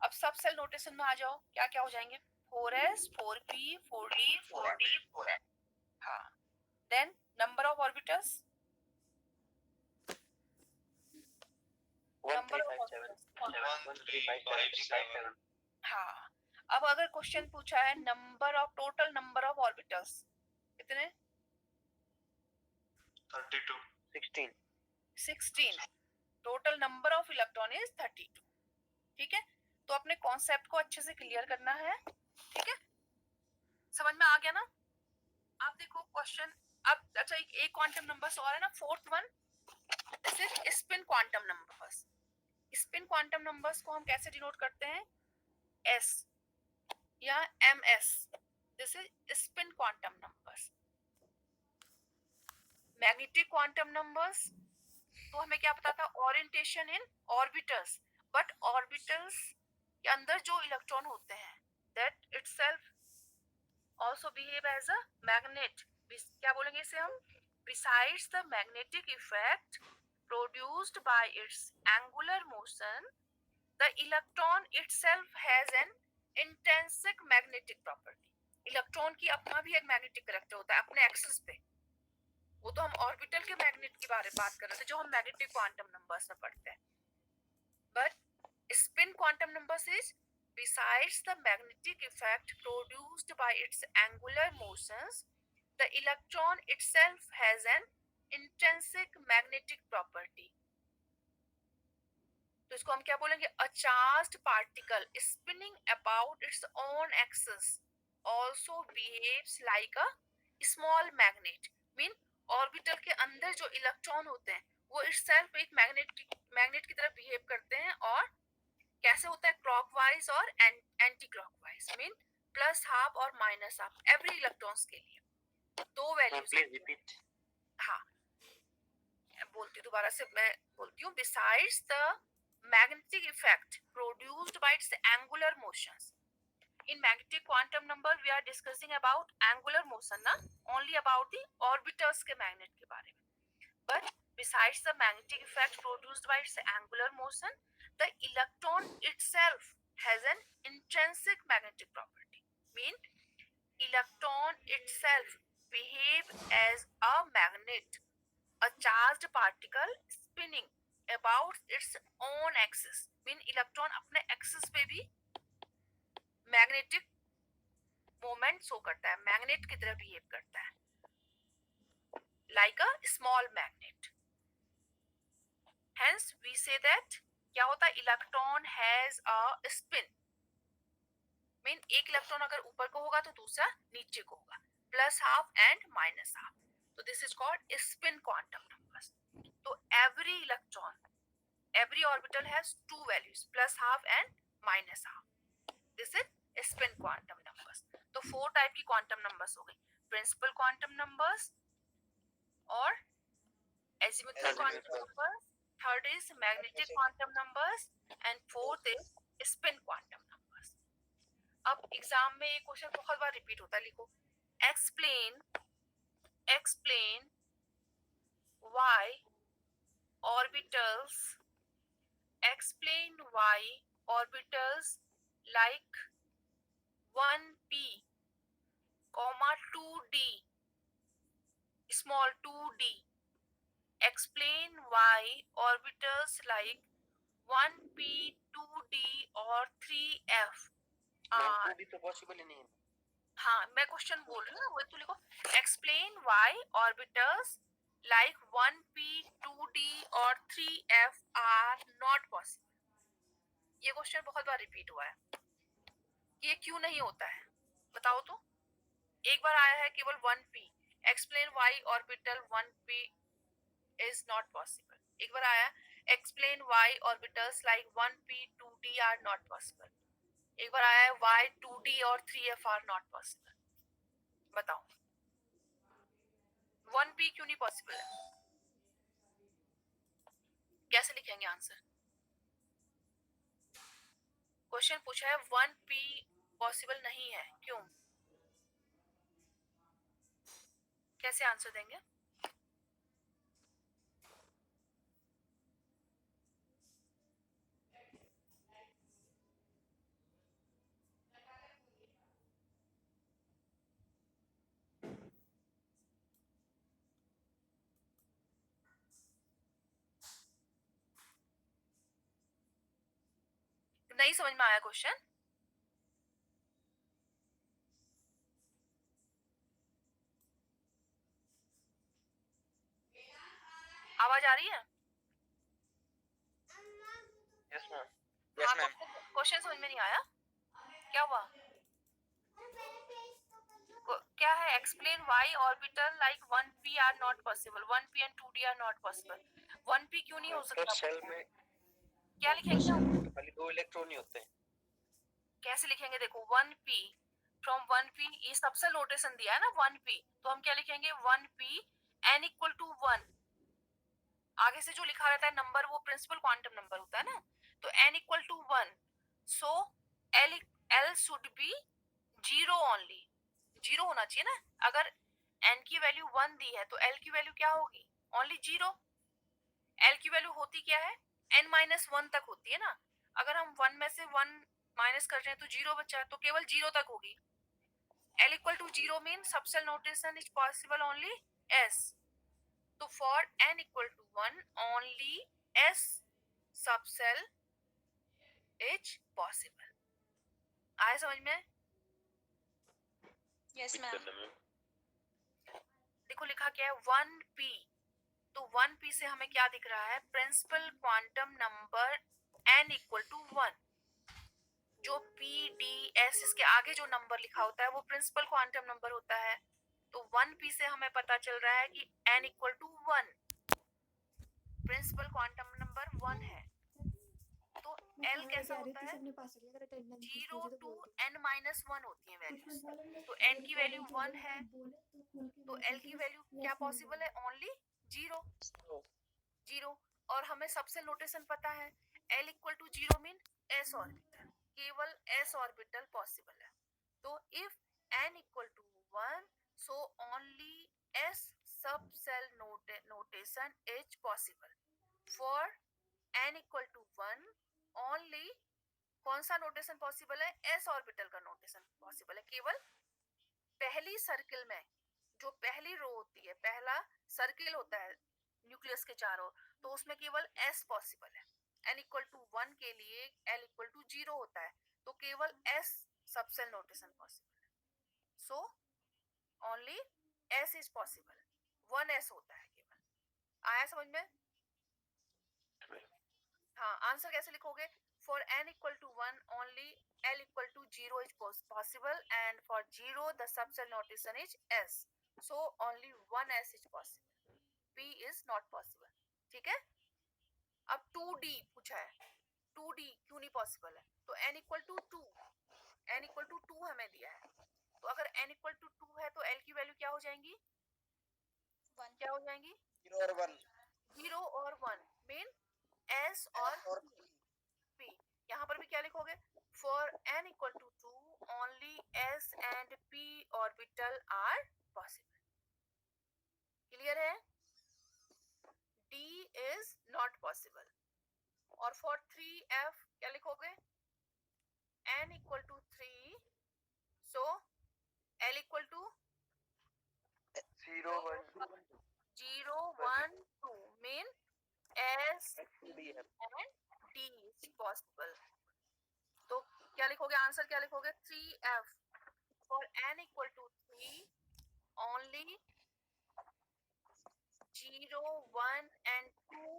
अब सब सेल नोटेशन में आ जाओ, क्या क्या हो जाएंगे, 4s 4p 4d 4n। हाँ, देन number of orbitals 1 number 3 of 5 7 orbitals 1 3 5 7 7 हाँ। अब अगर क्वेश्चन पूछा है number of total number of orbitals कितने, 32 16 16, total number of electron is 32. ठीक है, तो अपने कॉन्सेप्ट को अच्छे से क्लियर करना है. ठीक है, समझ में आ गया ना? आप देखो क्वेश्चन. अब अच्छा एक क्वांटम नंबर्स और है ना, fourth one, this is spin quantum numbers. Spin quantum numbers को हम कैसे डिनोट करते हैं? एस या ms. This is spin quantum numbers. Magnetic quantum numbers, तो हमें क्या पता था? Orientation in orbitals. But orbitals के अंदर जो इलेक्ट्रॉन होते हैं, that itself also behave as a magnet. क्या बोलेंगे इसे हम? Besides the magnetic effect produced by its angular motion, the electron itself has an intrinsic magnetic property. Electron की अपना भी एक मैग्नेटिक करेक्टर होता है अपने एक्सिस पे. वो तो हम ऑर्बिटल के मैग्नेट की बात कर रहे थे जो हम मैग्नेटिक क्वांटम नंबर्स में पढ़ते हैं. But spin quantum numbers is besides the magnetic effect produced by its angular motions, the electron itself has an intrinsic magnetic property. तो इसको हम क्या बोलेंगे? A charged particle spinning about its own axis also behaves like a small magnet. Mean orbital के अंदर जो इलेक्ट्रॉन होते हैं वो itself एक मैग्नेट की तरह बिहेव करते हैं. और कैसे होता है? क्लॉकवाइज और anti clockwise. Mean plus half और माइनस हाफ एवरी इलेक्ट्रॉन्स के लिए. दो वैल्यूज. Please repeat. हाँ, बोलती हूँ दोबारा से, मैं बोलती हूँ. Besides the magnetic effect produced by its angular motions. In magnetic quantum number we are discussing about angular motion, na only about the orbitals के magnet के बारे में. But besides the magnetic effect produced by its angular motion, the electron itself has an intrinsic magnetic property. Mean electron itself behave as a magnet, a charged particle spinning about its own axis. Mean electron अपने एक्सिस पे भी मैग्नेटिक मोमेंट शो करता है, मैग्नेट की तरह बिहेव करता है, like a small magnet. Hence we say that क्या होता है? Electron has a spin. Mean एक इलेक्ट्रॉन अगर ऊपर को होगा तो दूसरा नीचे को होगा, plus half and minus half. तो this is called spin quantum numbers. तो every electron, every orbital has two values, plus half and minus half. This is spin quantum numbers. तो फोर टाइप की क्वांटम नंबर्स हो गई. प्रिंसिपल क्वांटम नंबर्स और azimuthal quantum numbers. Third is magnetic quantum numbers and fourth is spin quantum numbers. अब एग्जाम में ये क्वेश्चन बहुत बार रिपीट होता है. लिखो explain why orbitals like 1p, 2d, small 2d. Explain why orbitals like 1p, 2d or 3f are. भी तो पॉसिबल ही नहीं है. हाँ, मैं क्वेश्चन बोल रही हूँ ना, वो तो लिखो. Explain why orbitals like 1p, 2d or 3f are not possible. ये क्वेश्चन बहुत बार रिपीट हुआ है. ये क्यों नहीं होता है बताओ तो. एक बार आया है केवल 1p. Explain why orbital 1p is not possible. एक बार आया explain why orbitals like 1p, 2d are not possible. एक बार आया है why 2d और 3f are not possible. बताओ 1p क्यों नहीं पॉसिबल है? कैसे लिखेंगे आंसर? क्वेश्चन पूछा है 1p पॉसिबल नहीं है, क्यों? कैसे आंसर देंगे? नहीं समझ में आया क्वेश्चन? आवाज आ रही है? Yes, ma'am. हाँ, क्वेश्चन समझ में नहीं आया? क्या हुआ? क्या है? Explain why orbital like 1p are not possible, 1p and 2d are not possible. 1p क्यों नहीं हो तो सकता? सेल में क्या लिखेंगे हम? खाली 2 इलेक्ट्रॉन ही होते हैं। कैसे लिखेंगे? देखो 1p फ्रॉम 1p, ये सबसे नोटेशन दिया है ना 1p, तो हम क्या लिखेंगे? 1p n equal to 1। आगे से जो लिखा रहता है नंबर वो प्रिंसिपल क्वांटम नंबर होता है ना, तो n equal to 1, so l should be 0 only. 0 होना चाहिए ना। अगर n की वैल्यू 1 दी है तो l की वैल्यू क्या होगी? ओनली 0। l की वैल्यू होती क्या है? n माइनस 1 तक होती है ना। अगर हम 1 में से 1 माइनस कर रहे हैं तो 0 बचा है, तो केवल 0 तक होगी। l equal to 0 mean subshell notation is possible only s। तो for n equal to 1 only s subshell is possible. आया समझ में? Yes, ma'am. देखो लिखा क्या है 1p, तो 1p से हमें क्या दिख रहा है? Principal quantum number n equal to 1। जो p d s इसके आगे जो नंबर लिखा होता है वो प्रिंसिपल क्वांटम नंबर होता है। तो 1p से हमें पता चल रहा है कि n equal to 1 principal quantum number 1 है। तो l कैसा होता है? 0 टू n माइनस 1 होती है वैल्यूज। तो n की वैल्यू 1 है, तो l की वैल्यू क्या पॉसिबल है? ओनली 0। 0। और हमें सबसे नोटेशन पता है l equal to 0 mean s orbital, केवल s ऑर्बिटल पॉसिबल है। तो if n equal to 1, so only s subshell notation is possible. For n equal to 1 only कौन सा नोटेशन पॉसिबल है? s ऑर्बिटल का नोटेशन पॉसिबल है। केवल पहली सर्किल में, जो पहली रो होती है, पहला सर्किल होता है न्यूक्लियस के चारों, तो उसमें केवल s पॉसिबल है। n इक्वल टू 1 के लिए l इक्वल टू 0 होता है, तो केवल s सबसेल नोटेशन पॉसिबल है। सो only s is possible, 1s होता है केवल। आया समझ में? हाँ, आंसर कैसे लिखोगे? For n equal to 1 only l equal to 0 is possible, and for 0 the subshell notation is s, so only 1s is possible, p is not possible. ठीक है? अब 2d पूछा है, 2d क्यों नहीं पॉसिबल है? तो n equal to 2, n equal to 2 हमें दिया है, तो अगर n इक्वल टू 2 है तो l की वैल्यू क्या हो जाएंगी? 1. क्या हो जाएंगी? 0 और 1 0 और 1 मीन s और p। यहाँ पर भी क्या लिखोगे? For n equal to 2 only s and p orbital are possible. Clear है? d is not possible. और फॉर 3f क्या लिखोगे? n equal to 3, so l equal to 0 1 0 1 2 mean s D है। and d is possible। तो क्या लिखोगे? आंसर क्या लिखोगे? 3f for n equal to 3 only 0 1 and 2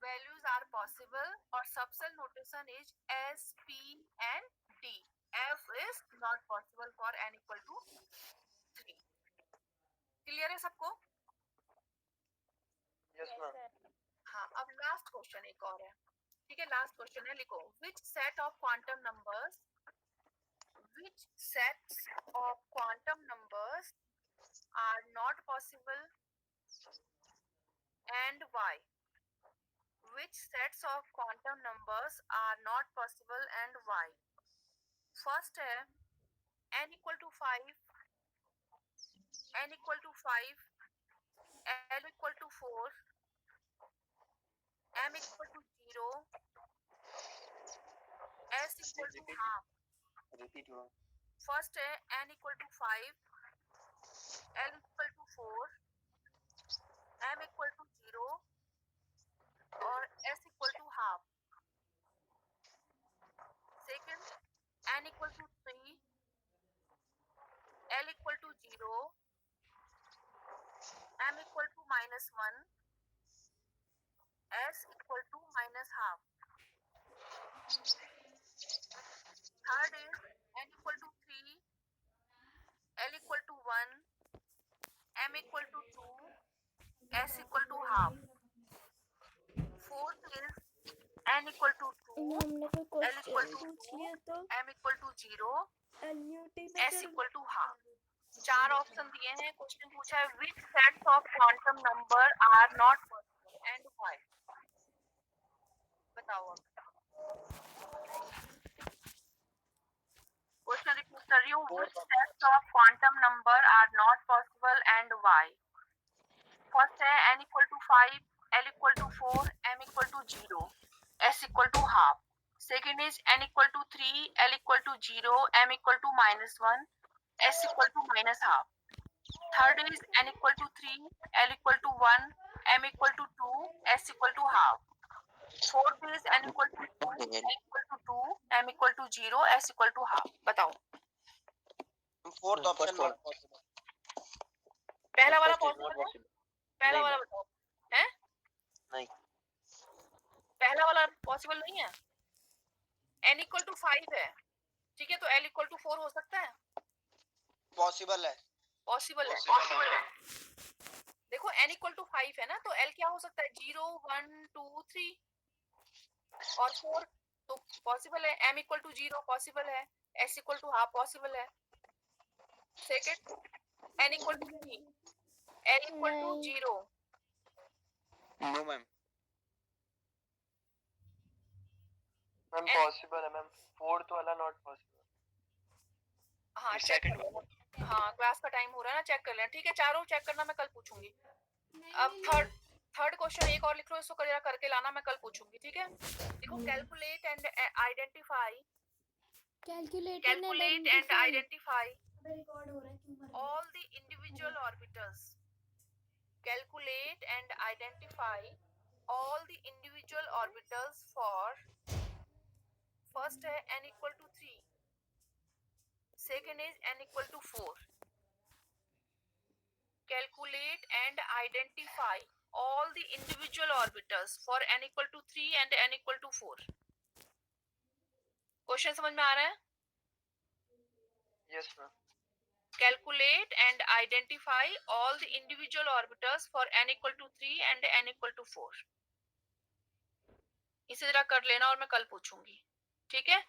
values are possible, or subcell notation is s p and d। f is not possible for n equal to 3। Clear है सबको? Yes, ma'am. हाँ, अब लास्ट क्वेश्चन एक और है। ठीक है, लास्ट क्वेश्चन है, लिखो which set of quantum numbers are not possible and why? Which sets of quantum numbers are not possible and why? First है n equal to 5, n equal to 5, l equal to 4, m equal to 0, s equal to half. Repeat one. First है n equal to 5, l equal to 4, m equal to 0 और s equal to half. Second n equal to 3, l equal to 0, m equal to -1, s equal Third is n equal to 3, L equal to 1, M equal to 2, S equal to half. Fourth is n equal to 2, हमने कोई L equal क्वेश्चन to पूछ 2, लिया तो M equal to 0, एनयूटी में S कर equal to half. चार ऑप्शन दिए हैं, क्वेश्चन पूछा है which sets of quantum number are not possible and why. बताओ अब. क्वेश्चन रिपीट कर रही हूँ, which sets of quantum number are not possible and why. First है n equal to 5, L equal to 4, M equal to 0, S equal to half. Second is n equal to 3, L equal to 0, M equal to -1, S equal to -half. Third is n equal to 3, L equal to 1, M equal to 2, S equal to half. Fourth is n equal to 2, L equal to 2, M equal to 0, S equal to half. बताओ. Fourth option First one. Not possible. पहला वाला First is not पॉसिबल है. possible. पहला नहीं, वाला नहीं. बताओ. हैं? नहीं. पहला वाला पॉसिबल नहीं है. n equal to 5 है. ठीक है, तो L equal to 4 हो सकता है. पॉसिबल है. पॉसिबल है. देखो n equal to 5 है ना, तो L क्या हो सकता है? 0, 1, 2, 3 और 4. तो पॉसिबल है. M equal to 0 पॉसिबल है. S equal to half possible है. Second, n equal to 3, L equal to 0. No, ma'am. Ma'am And- possible है मैम, फोर्थ वाला नॉट पॉसिबल. हाँ, चेक कर लेना. हाँ, क्लास का टाइम हो रहा है ना, चेक कर लेना. ठीक है, चारों चेक करना, मैं कल पूछूंगी. अब थर्ड क्वेश्चन एक और लिख लो, इसको करके लाना, मैं कल पूछूंगी. ठीक है, देखो, calculate and identify calculate and identify record हो रहा है क्यों all the individual orbitals. Calculate and identify all the individual orbitals for first है n equal to 3, second is n equal to 4. Calculate and identify all the individual orbitals for n equal to 3 and n equal to 4. Question समझ में आ रहा है? Yes ma'am. Calculate and identify all the individual orbitals for n equal to 3 and n equal to 4. इसे जरा कर लेना और मैं कल पूछूंगी. ठीक है,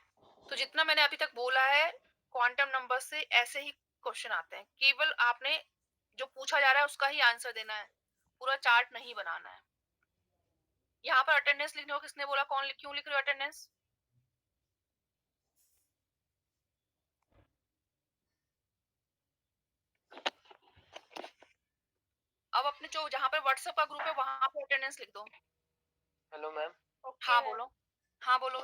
तो जितना मैंने अभी तक बोला है, क्वांटम नंबर से ऐसे ही क्वेश्चन आते हैं. केवल आपने जो पूछा जा रहा है उसका ही आंसर देना है, पूरा चार्ट नहीं बनाना है. यहाँ पर अटेंडेंस लिखने को किसने बोला? कौन क्यों लिख रहे हो अटेंडेंस? अब अपने जो जहाँ पर व्हाट्सएप का ग्रुप है वहां पे अटेंडेंस लिख दो. Hello ma'am. हाँ बोलो. हाँ बोलो.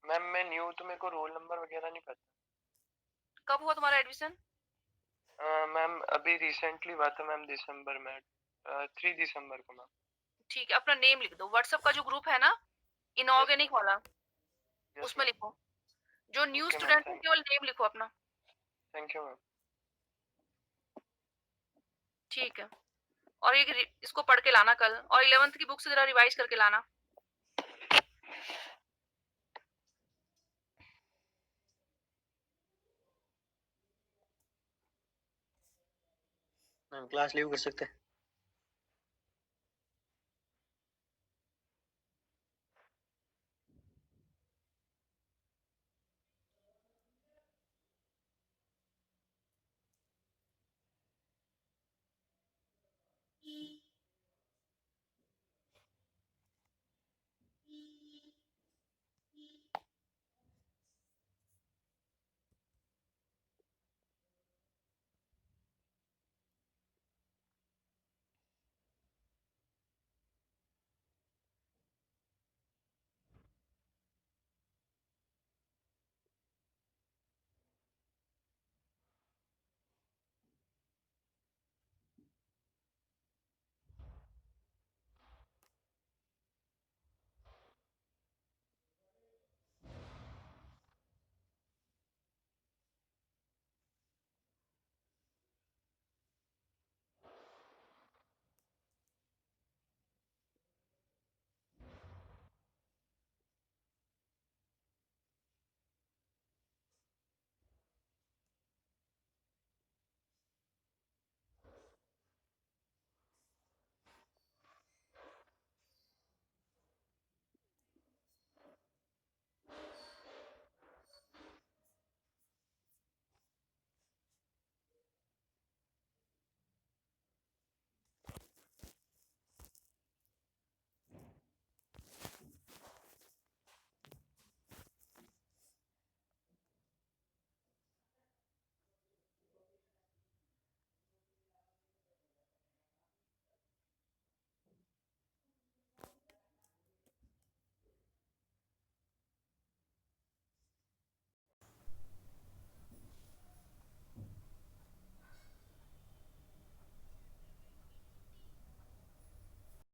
मैम मैं न्यू, तो मेरे को रोल नंबर वगैरह नहीं पता. कब हुआ तुम्हारा एडमिशन? मैम अभी रिसेंटली हुआ था मैम, दिसंबर में, 3 दिसंबर को मैम. ठीक है, अपना नेम लिख दो. व्हाट्सएप का जो ग्रुप है ना, इनऑर्गेनिक वाला, Yes, उसमें ma'am. लिखो. जो न्यू Okay, ma'am, स्टूडेंट है thank केवल नेम लिखो अपना. Thank you ma'am. ठीक है, और इसको पढ़ के लाना कल, और 11th की बुक से जरा रिवाइज करके लाना. मैम क्लास लीव कर सकते हैं?